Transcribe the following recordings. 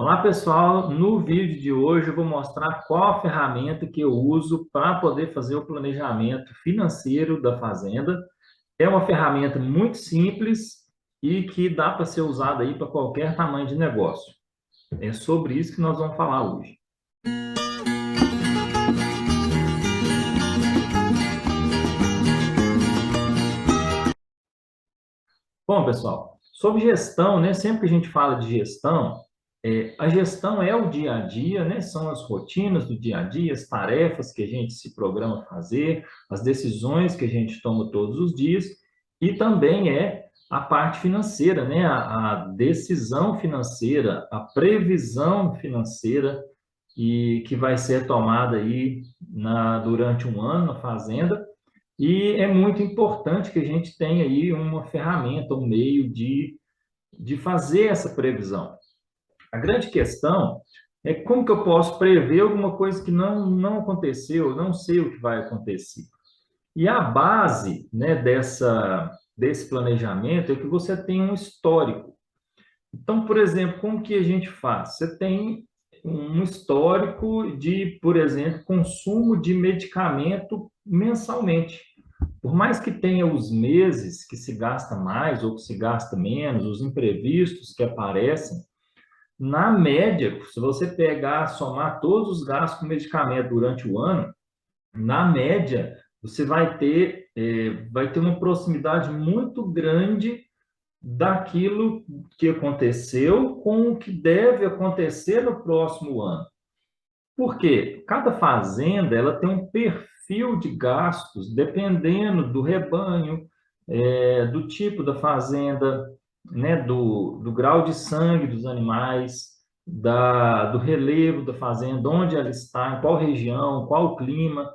Olá pessoal, no vídeo de hoje eu vou mostrar qual a ferramenta que eu uso para poder fazer o planejamento financeiro da fazenda. É uma ferramenta muito simples e que dá para ser usada aí para qualquer tamanho de negócio. É sobre isso que nós vamos falar hoje. Bom, pessoal, sobre gestão, né? Sempre que a gente fala de gestão, a gestão é o dia a dia, né? São as rotinas do dia a dia, as tarefas que a gente se programa a fazer, as decisões que a gente toma todos os dias, e também é a parte financeira, né? A decisão financeira, a previsão financeira que vai ser tomada aí durante um ano na fazenda. E é muito importante que a gente tenha aí uma ferramenta, um meio de fazer essa previsão. A grande questão é como que eu posso prever alguma coisa que não aconteceu, não sei o que vai acontecer. E a base, né, desse planejamento é que você tem um histórico. Então, por exemplo, como que a gente faz? Você tem um histórico de, por exemplo, consumo de medicamento mensalmente. Por mais que tenha os meses que se gasta mais ou que se gasta menos, os imprevistos que aparecem, na média, se você pegar, somar todos os gastos com medicamento durante o ano, na média, você vai ter uma proximidade muito grande daquilo que aconteceu com o que deve acontecer no próximo ano. Por quê? Cada fazenda ela tem um perfil de gastos dependendo do rebanho, do tipo da fazenda, né, do grau de sangue dos animais, do relevo da fazenda, onde ela está, em qual região, qual clima,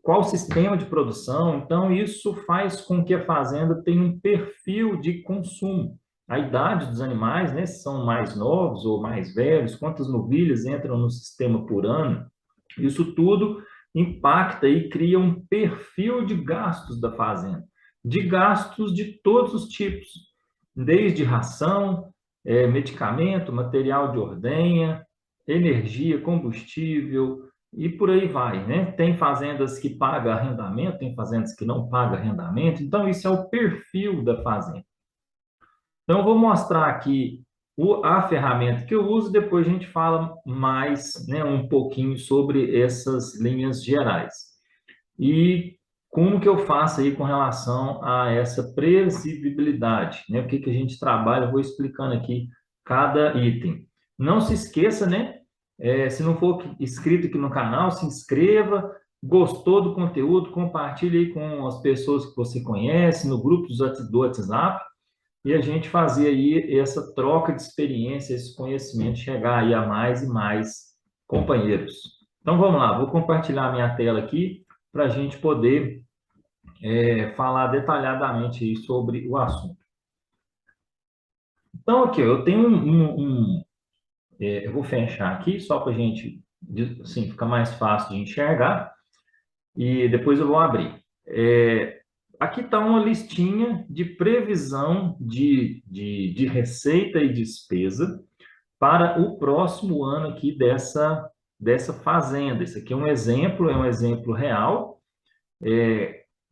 qual sistema de produção. Então, isso faz com que a fazenda tenha um perfil de consumo. A idade dos animais, né, se são mais novos ou mais velhos, quantas novilhas entram no sistema por ano, isso tudo impacta e cria um perfil de gastos da fazenda, de gastos de todos os tipos, desde ração, medicamento, material de ordenha, energia, combustível, e por aí vai, né? Tem fazendas que pagam arrendamento, tem fazendas que não pagam arrendamento, então isso é o perfil da fazenda. Então, eu vou mostrar aqui a ferramenta que eu uso, depois a gente fala mais, né, um pouquinho sobre essas linhas gerais. E como que eu faço aí com relação a essa previsibilidade, né? O que que a gente trabalha, eu vou explicando aqui cada item. Não se esqueça, né? Se não for inscrito aqui no canal, se inscreva. Gostou do conteúdo, compartilhe aí com as pessoas que você conhece, no grupo do WhatsApp, e a gente fazer aí essa troca de experiência, esse conhecimento, chegar aí a mais e mais companheiros. Então, vamos lá, vou compartilhar a minha tela aqui para a gente poder falar detalhadamente aí sobre o assunto. Então, aqui, eu tenho eu vou fechar aqui só para a gente, assim, ficar mais fácil de enxergar, e depois eu vou abrir. Aqui está uma listinha de previsão de receita e despesa para o próximo ano aqui dessa fazenda. Isso aqui é um exemplo real.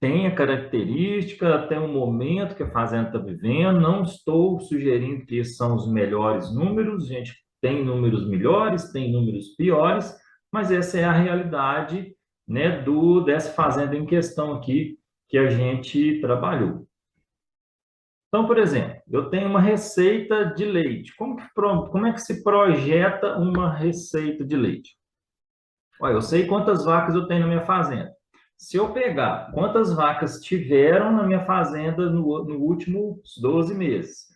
Tem a característica, tem o momento que a fazenda está vivendo. Não estou sugerindo que esses são os melhores números, a gente tem números melhores, tem números piores, mas essa é a realidade, né, dessa fazenda em questão aqui que a gente trabalhou. Então, por exemplo, eu tenho uma receita de leite. Como é que se projeta uma receita de leite? Olha, eu sei quantas vacas eu tenho na minha fazenda. Se eu pegar quantas vacas tiveram na minha fazenda no últimos 12 meses,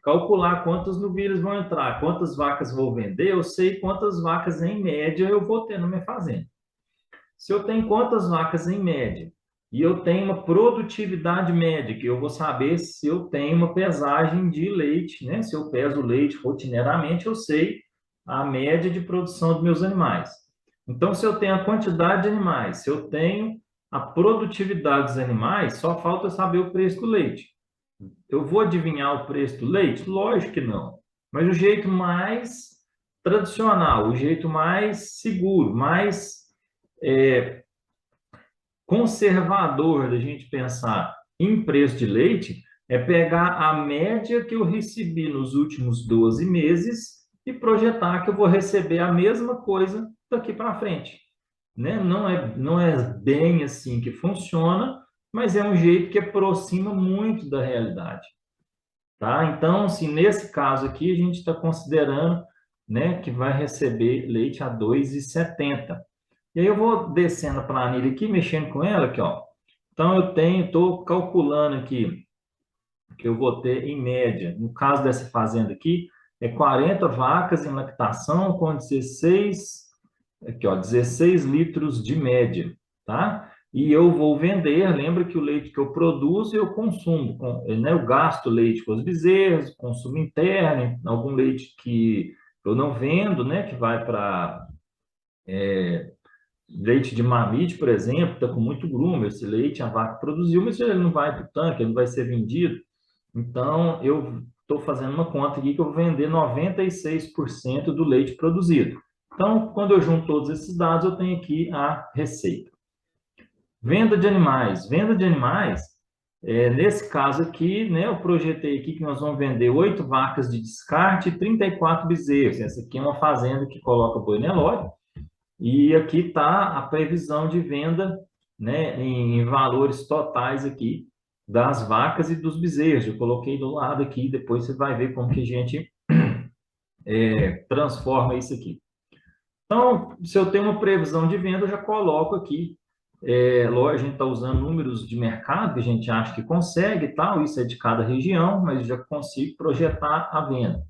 calcular quantas novilhas vão entrar, quantas vacas vou vender, eu sei quantas vacas em média eu vou ter na minha fazenda. Se eu tenho quantas vacas em média e eu tenho uma produtividade média, que eu vou saber se eu tenho uma pesagem de leite, né? Se eu peso leite rotineiramente, eu sei a média de produção dos meus animais. Então, se eu tenho a quantidade de animais, se eu tenho a produtividade dos animais, só falta saber o preço do leite. Eu vou adivinhar o preço do leite? Lógico que não. Mas o jeito mais tradicional, o jeito mais seguro, mais conservador da gente pensar em preço de leite é pegar a média que eu recebi nos últimos 12 meses e projetar que eu vou receber a mesma coisa daqui para frente, né? Não é bem assim que funciona, mas é um jeito que aproxima muito da realidade, tá? Então, assim, nesse caso aqui, a gente está considerando, né, que vai receber leite a 2,70. E aí eu vou descendo a planilha aqui, mexendo com ela aqui, ó. Então, estou calculando aqui que eu vou ter em média, no caso dessa fazenda aqui, 40 vacas em lactação com 16, aqui, ó, 16 litros de média, tá? E eu vou vender, lembra que o leite que eu produzo eu consumo, né? Eu gasto leite com os bezerros, consumo interno, algum leite que eu não vendo, né? Que vai para leite de mamite, por exemplo, está com muito grumo, esse leite a vaca produziu, mas ele não vai para o tanque, ele não vai ser vendido. Então, eu estou fazendo uma conta aqui que eu vou vender 96% do leite produzido. Então, quando eu junto todos esses dados, eu tenho aqui a receita. Venda de animais. Venda de animais, nesse caso aqui, né, eu projetei aqui que nós vamos vender 8 vacas de descarte e 34 bezerros. Essa aqui é uma fazenda que coloca boi Nelore. E aqui está a previsão de venda, né, em valores totais aqui das vacas e dos bezerros. Eu coloquei do lado aqui, depois você vai ver como que a gente transforma isso aqui. Então, se eu tenho uma previsão de venda, eu já coloco aqui. Lógico, a gente está usando números de mercado que a gente acha que consegue e tal, isso é de cada região, mas já consigo projetar a venda.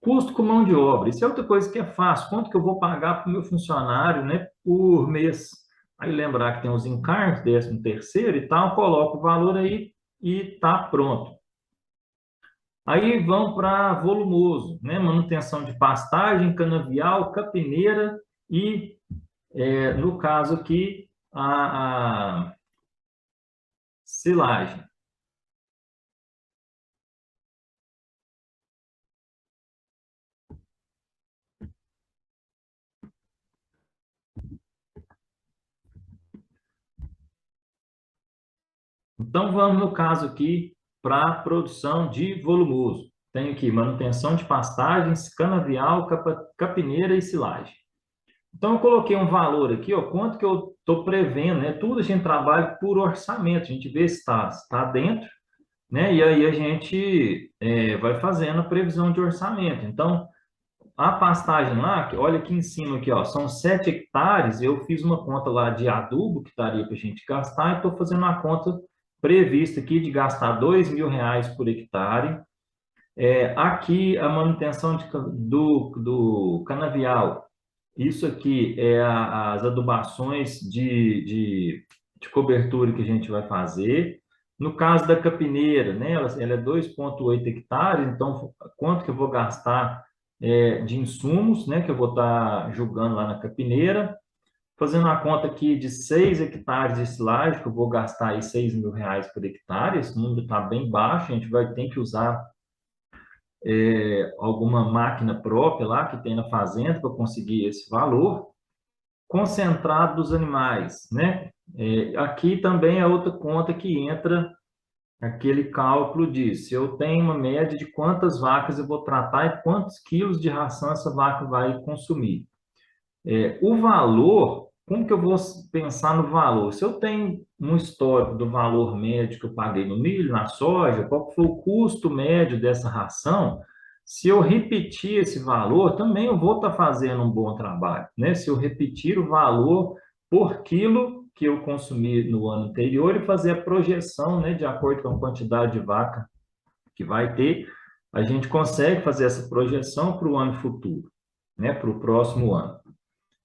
Custo com mão de obra. Isso é outra coisa que é fácil. Quanto que eu vou pagar para o meu funcionário, né, por mês? Aí lembrar que tem os encargos, 13º e tal, coloco o valor aí e está pronto. Aí vão para volumoso, né? Manutenção de pastagem, canavial, capineira e, no caso aqui, a silagem. Então, vamos no caso aqui para a produção de volumoso. Tenho aqui manutenção de pastagens, canavial, capineira e silagem. Então, eu coloquei um valor aqui, ó, quanto que eu estou prevendo, né? Tudo a gente trabalha por orçamento, a gente vê se está dentro, né? E aí a gente vai fazendo a previsão de orçamento. Então, a pastagem lá, olha aqui em cima, aqui, ó, são 7 hectares. Eu fiz uma conta lá de adubo que daria para a gente gastar e estou fazendo uma conta prevista aqui de gastar R$ 2.000 por hectare. Aqui a manutenção do canavial. Isso aqui é as adubações de cobertura que a gente vai fazer. No caso da capineira, né, ela é 2,8 hectares, então quanto que eu vou gastar de insumos, né, que eu vou estar jogando lá na capineira, fazendo uma conta aqui de 6 hectares de silagem, que eu vou gastar aí R$ 6.000 por hectare, esse número está bem baixo, a gente vai ter que usar alguma máquina própria lá que tem na fazenda para conseguir esse valor. Concentrado dos animais, né? Aqui também é outra conta que entra aquele cálculo de se eu tenho uma média de quantas vacas eu vou tratar e quantos quilos de ração essa vaca vai consumir. O valor, como que eu vou pensar no valor? Se eu tenho um histórico do valor médio que eu paguei no milho, na soja, qual que foi o custo médio dessa ração? Se eu repetir esse valor, também eu vou estar fazendo um bom trabalho, né? Se eu repetir o valor por quilo que eu consumi no ano anterior e fazer a projeção, né, de acordo com a quantidade de vaca que vai ter, a gente consegue fazer essa projeção para o ano futuro, né, para o próximo ano.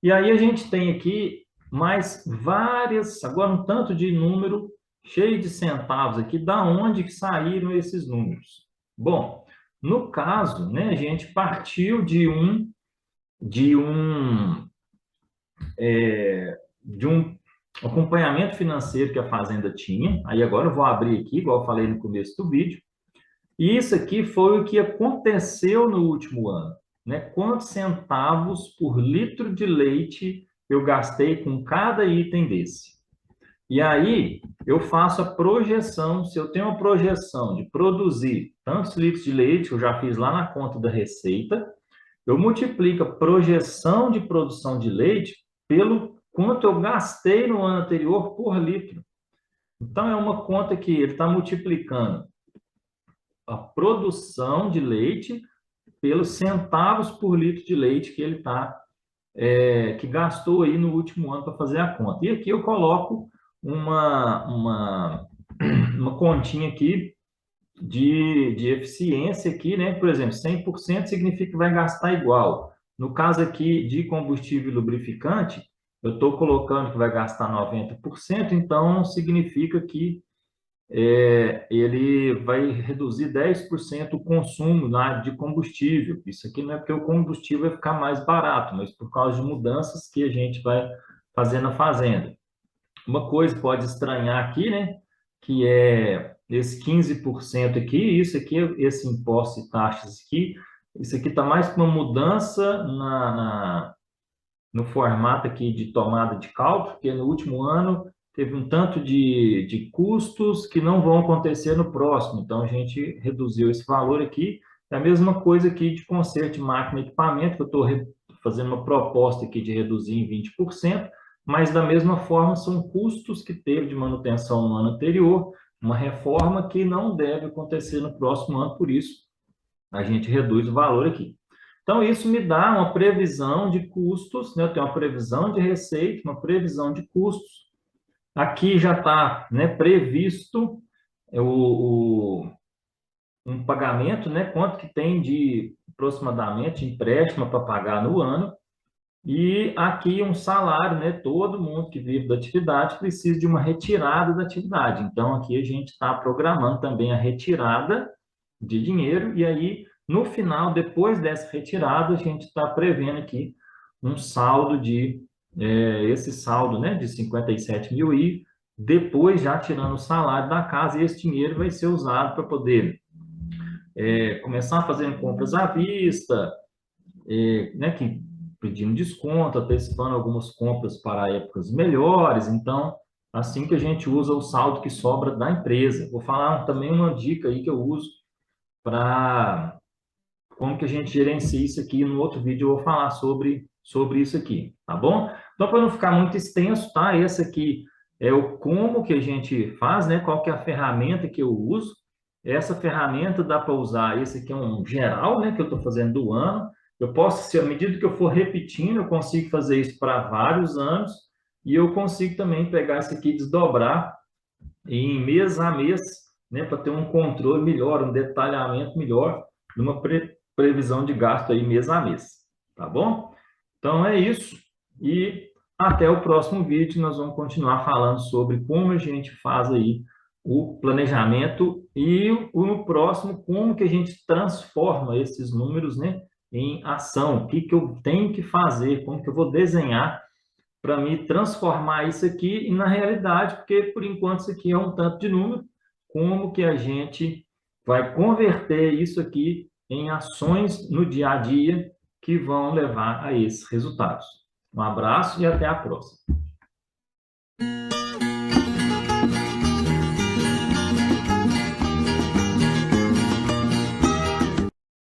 E aí a gente tem aqui mais várias, agora um tanto de número cheio de centavos aqui, da onde que saíram esses números? Bom, no caso, né, a gente partiu de um de um acompanhamento financeiro que a fazenda tinha. Aí agora eu vou abrir aqui, igual eu falei no começo do vídeo. E isso aqui foi o que aconteceu no último ano, né? Quantos centavos por litro de leite eu gastei com cada item desse? E aí eu faço a projeção, se eu tenho uma projeção de produzir tantos litros de leite, eu já fiz lá na conta da receita, eu multiplico a projeção de produção de leite pelo quanto eu gastei no ano anterior por litro. Então, é uma conta que ele está multiplicando a produção de leite pelos centavos por litro de leite que ele que gastou aí no último ano para fazer a conta. E aqui eu coloco uma continha aqui de eficiência aqui, né? Por exemplo, 100% significa que vai gastar igual. No caso aqui de combustível lubrificante, eu estou colocando que vai gastar 90%, então significa que ele vai reduzir 10% o consumo de combustível. Isso aqui não é porque o combustível vai ficar mais barato, mas por causa de mudanças que a gente vai fazer na fazenda. Uma coisa pode estranhar aqui, né? Que é esse 15% aqui, isso aqui, esse imposto e taxas aqui, isso aqui está mais para uma mudança no formato aqui de tomada de cálculo, porque no último ano teve um tanto de custos que não vão acontecer no próximo. Então, a gente reduziu esse valor aqui. É a mesma coisa aqui de conserto de máquina e equipamento, que eu estou fazendo uma proposta aqui de reduzir em 20%, mas da mesma forma são custos que teve de manutenção no ano anterior, uma reforma que não deve acontecer no próximo ano, por isso a gente reduz o valor aqui. Então, isso me dá uma previsão de custos, né? Eu tenho uma previsão de receita, uma previsão de custos. Aqui já está, né, previsto um pagamento, né? Quanto que tem de aproximadamente empréstimo para pagar no ano. E aqui um salário, né? Todo mundo que vive da atividade precisa de uma retirada da atividade. Então, aqui a gente está programando também a retirada de dinheiro, e aí, no final, depois dessa retirada, a gente está prevendo aqui um saldo esse saldo, né, de 57 mil, e depois já tirando o salário da casa, e esse dinheiro vai ser usado para poder começar fazendo compras à vista, né, que pedindo desconto, antecipando algumas compras para épocas melhores. Então, assim que a gente usa o saldo que sobra da empresa. Vou falar também uma dica aí que eu uso para como que a gente gerencia isso aqui. No outro vídeo eu vou falar sobre isso aqui, tá bom? Então, para não ficar muito extenso, tá? Esse aqui é o como que a gente faz, né? Qual que é a ferramenta que eu uso. Essa ferramenta dá para usar, esse aqui é um geral, né? Que eu estou fazendo do ano. Eu posso, se à medida que eu for repetindo, eu consigo fazer isso para vários anos, e eu consigo também pegar isso aqui e desdobrar em mês a mês, né, para ter um controle melhor, um detalhamento melhor, numa previsão de gasto aí mês a mês, tá bom? Então é isso, e até o próximo vídeo nós vamos continuar falando sobre como a gente faz aí o planejamento, e no próximo como que a gente transforma esses números, né, em ação, o que que eu tenho que fazer, como que eu vou desenhar para me transformar isso aqui e na realidade, porque por enquanto isso aqui é um tanto de número, como que a gente vai converter isso aqui em ações no dia a dia que vão levar a esses resultados. Um abraço e até a próxima.